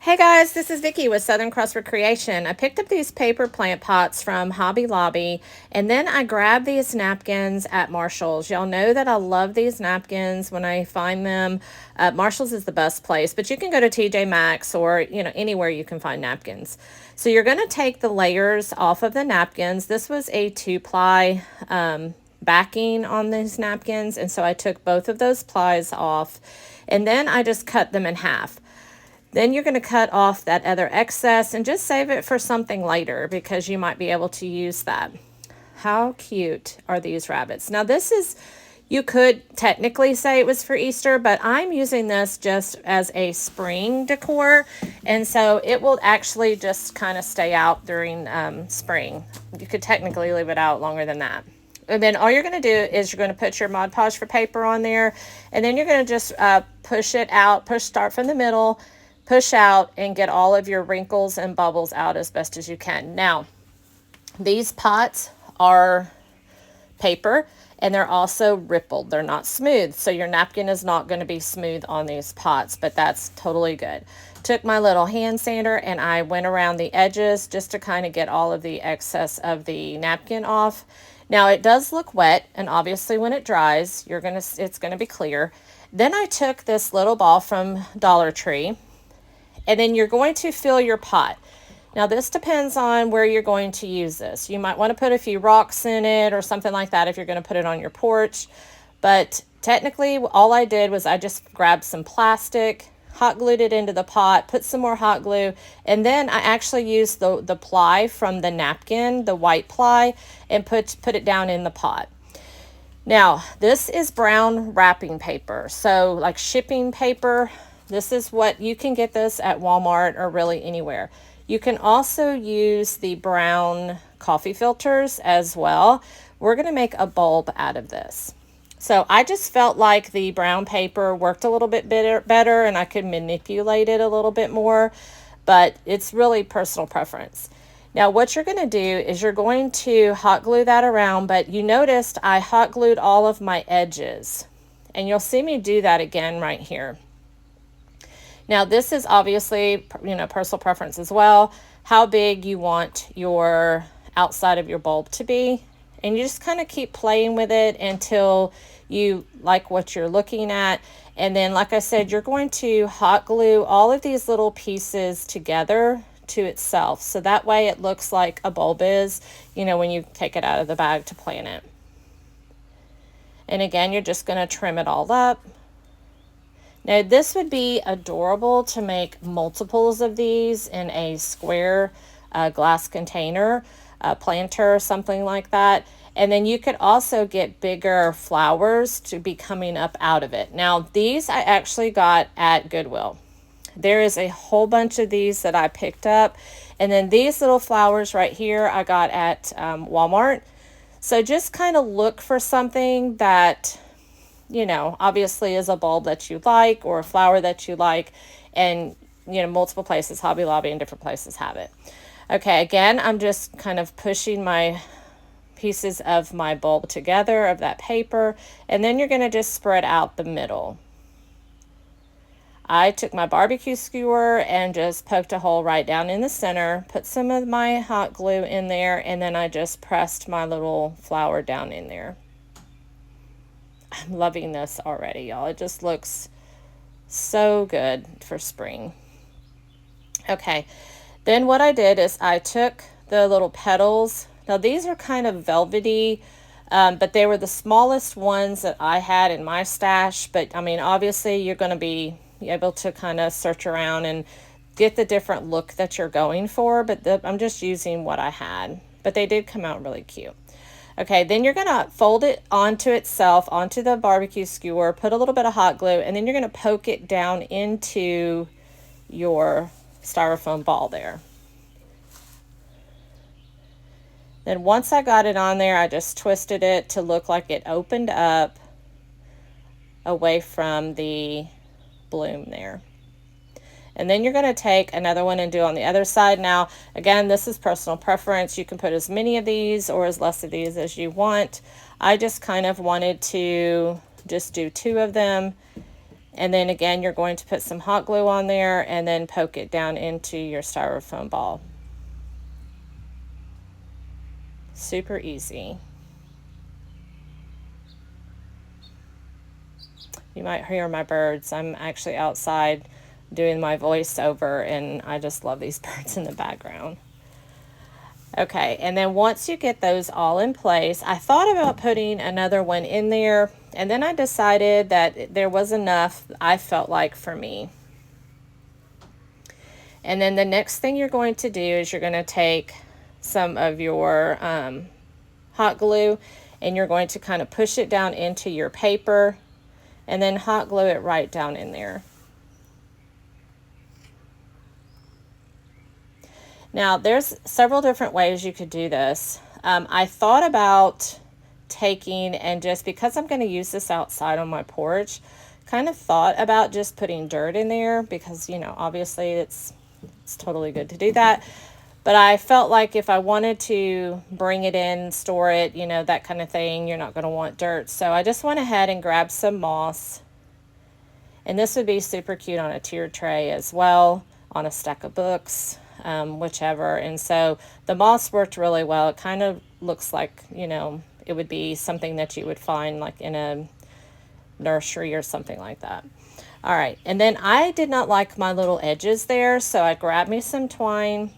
Hey guys, this is Vicky with Southern Cross Recreation. I picked up these paper plant pots from Hobby Lobby, and then I grabbed these napkins at Marshall's. Y'all know that I love these napkins when I find them. Marshall's is the best place, but you can go to TJ Maxx or anywhere you can find napkins. So you're going to take the layers off of the napkins. This was a 2-ply backing on these napkins, and so I took both of those plies off, and then I just cut them in half. Then you're going to cut off that other excess and just save it for something later because you might be able to use that. How cute are these rabbits? Now you could technically say it was for Easter, but I'm using this just as a spring decor. And so it will actually just kind of stay out during spring. You could technically leave it out longer than that. And then all you're going to do is you're going to put your Mod Podge for paper on there. And then you're going to just push it out, start from the middle, push out, and get all of your wrinkles and bubbles out as best as you can. Now, these pots are paper and they're also rippled. They're not smooth. So your napkin is not going to be smooth on these pots, but that's totally good. Took my little hand sander and I went around the edges just to kind of get all of the excess of the napkin off. Now it does look wet, and obviously when it dries, it's going to be clear. Then I took this little ball from Dollar Tree, and then you're going to fill your pot. Now this depends on where you're going to use this. You might want to put a few rocks in it or something like that if you're going to put it on your porch. But technically all I did was I just grabbed some plastic, hot glued it into the pot, put some more hot glue, and then I actually used the ply from the napkin, the white ply, and put it down in the pot. Now, this is brown wrapping paper, so like shipping paper. This is what you can get this at Walmart or really anywhere. You can also use the brown coffee filters as well. We're going to make a bulb out of this. So I just felt like the brown paper worked a little bit better and I could manipulate it a little bit more, but it's really personal preference. Now what you're going to do is you're going to hot glue that around, but you noticed I hot glued all of my edges, and you'll see me do that again right here. Now this is obviously, personal preference as well, how big you want your outside of your bulb to be. And you just kind of keep playing with it until you like what you're looking at. And then, like I said, you're going to hot glue all of these little pieces together to itself. So that way it looks like a bulb is, when you take it out of the bag to plant it. And again, you're just going to trim it all up. Now this would be adorable to make multiples of these in a square glass container, planter or something like that. And then you could also get bigger flowers to be coming up out of it. Now these I actually got at Goodwill. There is a whole bunch of these that I picked up. And then these little flowers right here I got at Walmart. So just kind of look for something that, obviously is a bulb that you like or a flower that you like. And, multiple places, Hobby Lobby and different places have it. Okay, again, I'm just kind of pushing my pieces of my bulb together of that paper, and then you're going to just spread out the middle. I took my barbecue skewer and just poked a hole right down in the center, put some of my hot glue in there, and then I just pressed my little flower down in there. I'm loving this already, y'all. It just looks so good for spring. Okay, then what I did is I took the little petals. Now these are kind of velvety, but they were the smallest ones that I had in my stash. But obviously you're going to be able to kind of search around and get the different look that you're going for. But I'm just using what I had. But they did come out really cute. Okay, then you're going to fold it onto itself, onto the barbecue skewer, put a little bit of hot glue, and then you're going to poke it down into your styrofoam ball there. Then once I got it on there, I just twisted it to look like it opened up away from the bloom there. And then you're going to take another one and do on the other side. Now, again, this is personal preference. You can put as many of these or as less of these as you want. I just kind of wanted to just do 2 of them And then again, you're going to put some hot glue on there and then poke it down into your styrofoam ball. Super easy. You might hear my birds. I'm actually outside doing my voiceover, and I just love these birds in the background. Okay, and then once you get those all in place, I thought about putting another one in there, and then I decided that there was enough, I felt like, for me. And then the next thing you're going to do is you're going to take some of your hot glue, and you're going to kind of push it down into your paper, and then hot glue it right down in there. Now, there's several different ways you could do this. I thought about taking and just, because I'm going to use this outside on my porch, kind of thought about just putting dirt in there because, you know, obviously it's totally good to do that. But I felt like if I wanted to bring it in, store it, you know, that kind of thing, you're not going to want dirt. So I just went ahead and grabbed some moss. And this would be super cute on a tiered tray as well, on a stack of books. Whichever. And so the moss worked really well. It kind of looks like, you know, it would be something that you would find like in a nursery or something like that. All right. And then I did not like my little edges there, so I grabbed me some twine,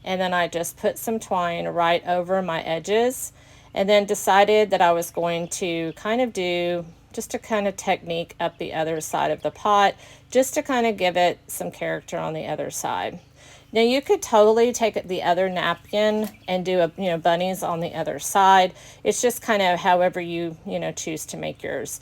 and then I just put some twine right over my edges, and then decided that I was going to kind of do just a kind of technique up the other side of the pot, just to kind of give it some character on the other side. Now you could totally take the other napkin and do bunnies on the other side. It's just kind of however you choose to make yours.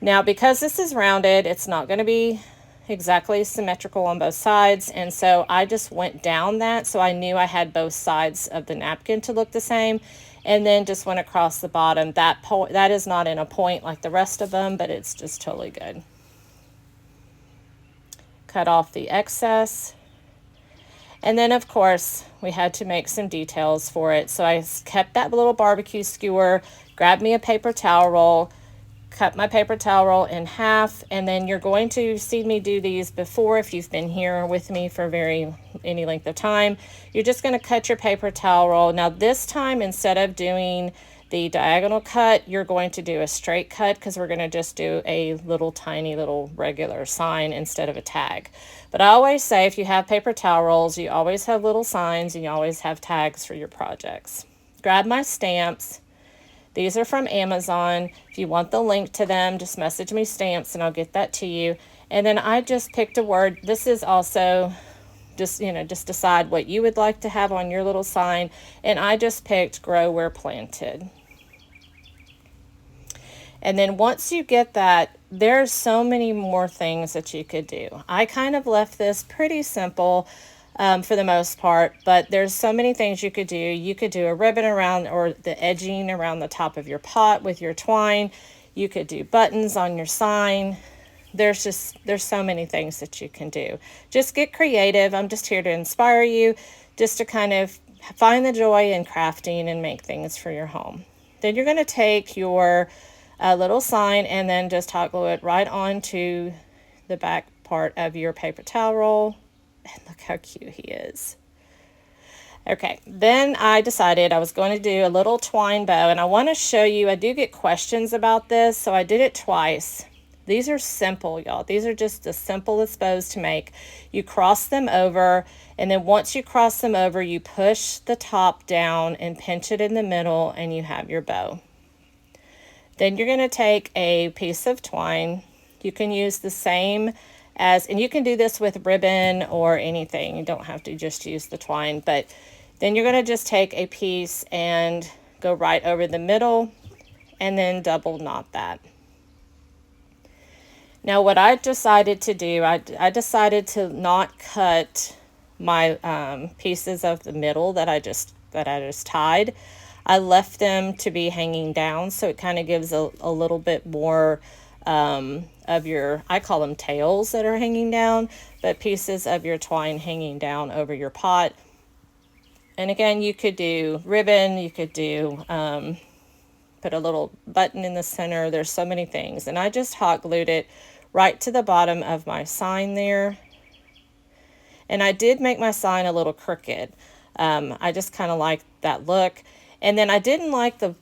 Now because this is rounded, it's not going to be exactly symmetrical on both sides, and so I just went down that so I knew I had both sides of the napkin to look the same. And then just went across the bottom. That is not in a point like the rest of them, but it's just totally good. Cut off the excess. And then, of course, we had to make some details for it. So I kept that little barbecue skewer, grabbed me a paper towel roll, cut my paper towel roll in half, and then you're going to see me do these before if you've been here with me for any length of time. You're just going to cut your paper towel roll. Now this time, instead of doing the diagonal cut, you're going to do a straight cut because we're going to just do a little tiny little regular sign instead of a tag. But I always say if you have paper towel rolls, you always have little signs and you always have tags for your projects. Grab my stamps. These are from Amazon. If you want the link to them, just message me stamps and I'll get that to you. And then I just picked a word. This is also just decide what you would like to have on your little sign. And I just picked grow where planted. And then once you get that, there's so many more things that you could do. I kind of left this pretty simple. For the most part, but there's so many things you could do. You could do a ribbon around or the edging around the top of your pot with your twine. You could do buttons on your sign. There's so many things that you can do. Just get creative. I'm just here to inspire you, just to kind of find the joy in crafting and make things for your home. Then you're going to take your little sign and then just hot glue it right onto the back part of your paper towel roll. And look how cute he is. Okay, then I decided I was going to do a little twine bow, and I want to show you, I do get questions about this, so I did it twice. These are simple, y'all. These are just the simplest bows to make. You cross them over, and then once you cross them over, you push the top down and pinch it in the middle, and you have your bow. Then you're going to take a piece of twine. You can use the same and you can do this with ribbon or anything. You don't have to just use the twine, but then you're going to just take a piece and go right over the middle and then double knot that. Now what I decided to do, I decided to not cut my pieces of the middle that I just tied. I left them to be hanging down, so it kind of gives a little bit more of your, I call them tails that are hanging down, but pieces of your twine hanging down over your pot. And again, you could do ribbon, you could do, put a little button in the center. There's so many things. And I just hot glued it right to the bottom of my sign there. And I did make my sign a little crooked. I just kind of like that look. And then I didn't like the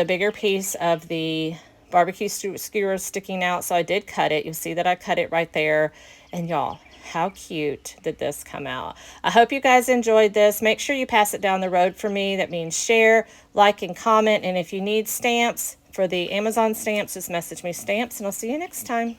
bigger piece of the barbecue skewer sticking out, so I did cut it. You'll see that I cut it right there. And y'all, how cute did this come out? I hope you guys enjoyed this. Make sure you pass it down the road for me. That means share, like, and comment. And if you need stamps for the Amazon stamps, just message me stamps, and I'll see you next time.